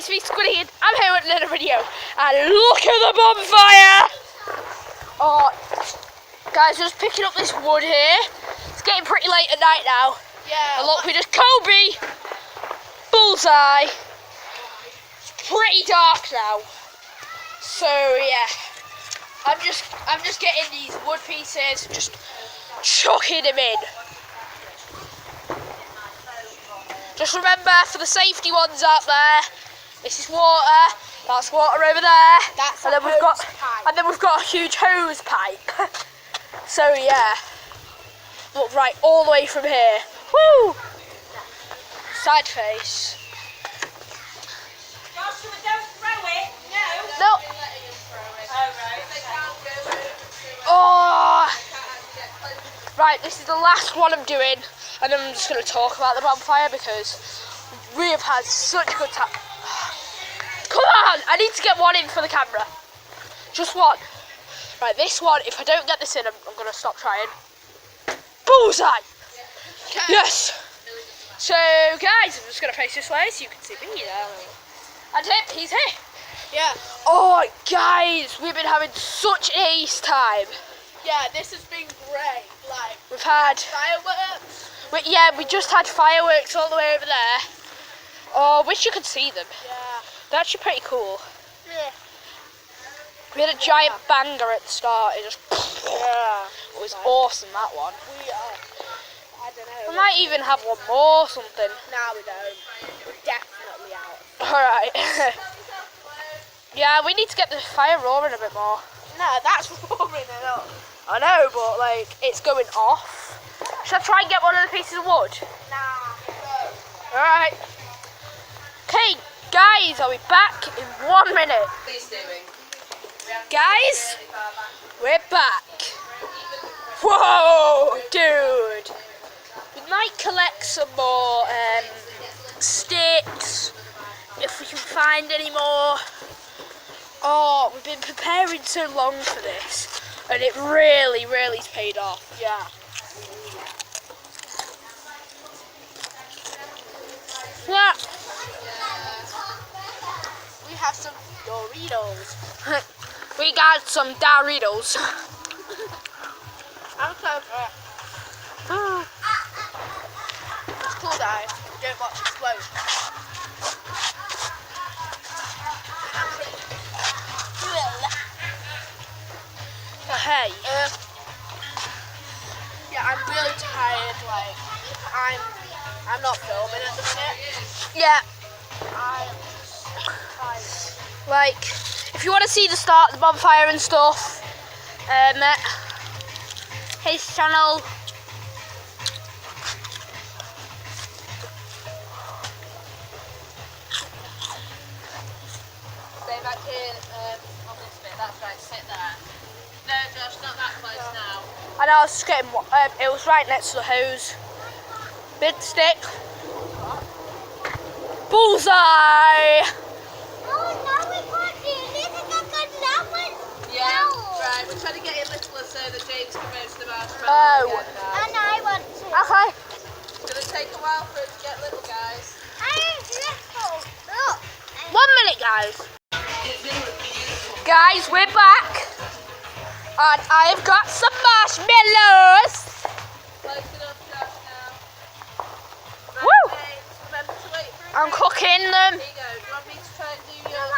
it's me, Squiddy, and I'm here with another video. And look at the bonfire! Oh, guys, just picking up this wood here. It's getting pretty late at night now. Yeah. And look, we just Kobe, bullseye. It's pretty dark now. So yeah, I'm just getting these wood pieces, just chucking them in. Just remember, for the safety ones out there, this is water. That's water over there. That's and then we've got a huge hose pipe. So yeah, look right all the way from here. Woo! Side face. Joshua, don't throw it. No. No. Oh. Right, this is the last one I'm doing, and I'm just going to talk about the bonfire because we have had such a good time. Come on! I need to get one in for the camera. Just one. Right, this one, if I don't get this in, I'm going to stop trying. Bullseye! Yes! So, guys, I'm just going to face this way so you can see me. And him, he's here. Yeah. Oh, guys, we've been having such an ace time. Yeah, this has been great. Like, We've had... fireworks. We just had fireworks all the way over there. Oh, I wish you could see them. Yeah. They're actually pretty cool. Yeah. We had a giant banger at the start. It just... Yeah. It was awesome, that one. I don't know. We might even have one more or something. No, we don't. We're definitely out. Alright. Yeah, we need to get the fire roaring a bit more. No, that's roaring it up. I know, but like, it's going off. Should I try and get one of the pieces of wood? Nah. Alright. Okay, guys, I'll be back in 1 minute. Guys, we're back. Whoa, dude. We might collect some more sticks if we can find any more. Oh, we've been preparing so long for this, and it really's paid off. Yeah. Yeah. We have some Doritos. We got some Doritos. I'm so for it. It's cool, guys. Don't watch explode. Hey. Yeah, I'm really tired. Like, I'm not filming at the minute. Yeah. I'm tired. Like, if you want to see the start of the bonfire and stuff, his channel. Stay back here on this bit. That's right. Sit there. No, Josh, not that close now. And I was just getting, it was right next to the hose. Big stick. Bullseye! Oh no, we can't do this. I got that one. Yeah, No. right. We're trying to get it littler so that James can roast the marshmallows Oh. again now. And I want to. Okay. It's going to take a while for it to get little, guys. Look. 1 minute, guys. Guys, we're back. And I have got some marshmallows. Close it up, Josh, now. Right, Woo! James, remember to wait for it. I'm cooking them. Here you go. Do you want me to try and do your...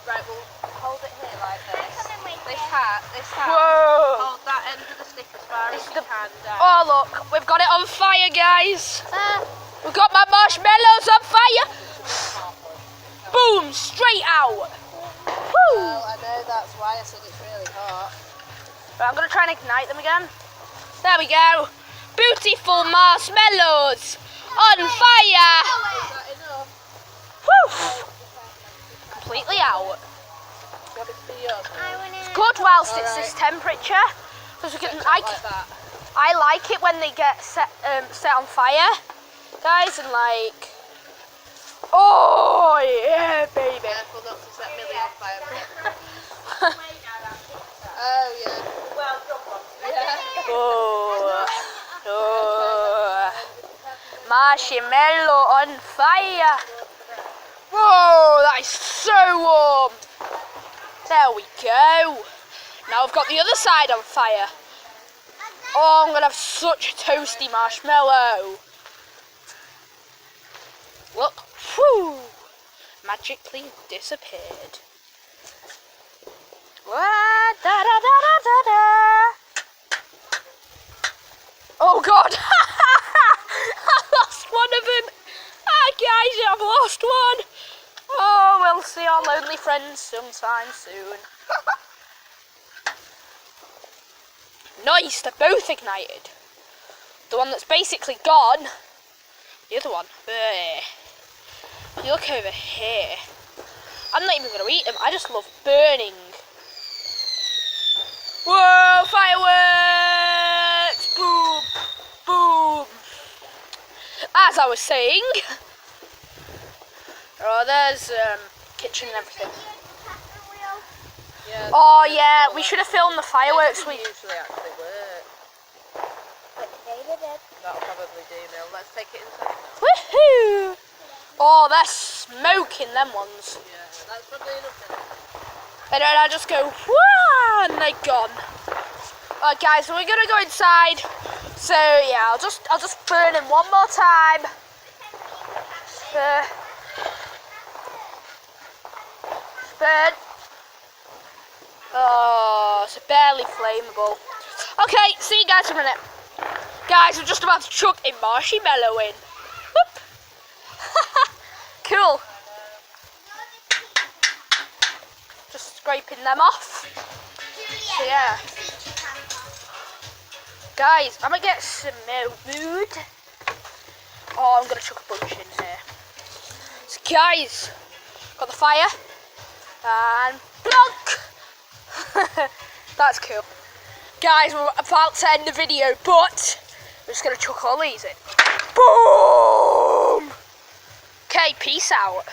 Right, we'll hold it here like this. This hat. Whoa. Hold that end of the stick as far as you can down. Oh, look, we've got it on fire, guys. We've got my marshmallows on fire. Boom, straight out. Woo. Well, I know that's why I said it's really hot. Right, I'm going to try and ignite them again. There we go. Beautiful marshmallows on fire. Is that enough? Woo. Completely out. Do you want me to do yours? Good whilst it's this temperature. Because we can, Like that. I like it when they get set on fire, guys, and like, oh yeah, baby. Careful not to set Millie on fire. Oh, yeah. Well, yeah. Oh, oh, marshmallow on fire. Oh, that is so warm. There we go. Now I've got the other side on fire. Oh, I'm going to have such a toasty marshmallow. Look. Whew. Magically disappeared. Wah, da, da, da, da, da, da. Oh God. I lost one of them. Ah, guys, I've lost one. Oh, we'll see our lonely friends sometime soon. Nice, they're both ignited. The one that's basically gone. The other one. If you look over here. I'm not even going to eat them. I just love burning. Whoa, fireworks! Boom, boom. As I was saying. Oh, there's kitchen and everything. Yeah, Oh yeah, we should have filmed the fireworks. They usually actually work. That'll probably do now. Let's take it inside now. Woohoo! Oh, they're smoking them ones. Yeah, that's probably enough then. And then I just go, whoa, and they're gone. Alright guys, so we're gonna go inside. So yeah, I'll just burn them one more time. Burn. Oh, it's barely flammable. Okay, see you guys in a minute. Guys, we're just about to chuck a marshmallow in. Whoop. Cool. Just scraping them off. So yeah. Guys, I'm gonna get some mood. Oh, I'm gonna chuck a bunch in here. So guys, got the fire. And plunk! That's cool. Guys, we're about to end the video, but we're just gonna chuck all these in. Boom! Okay, peace out.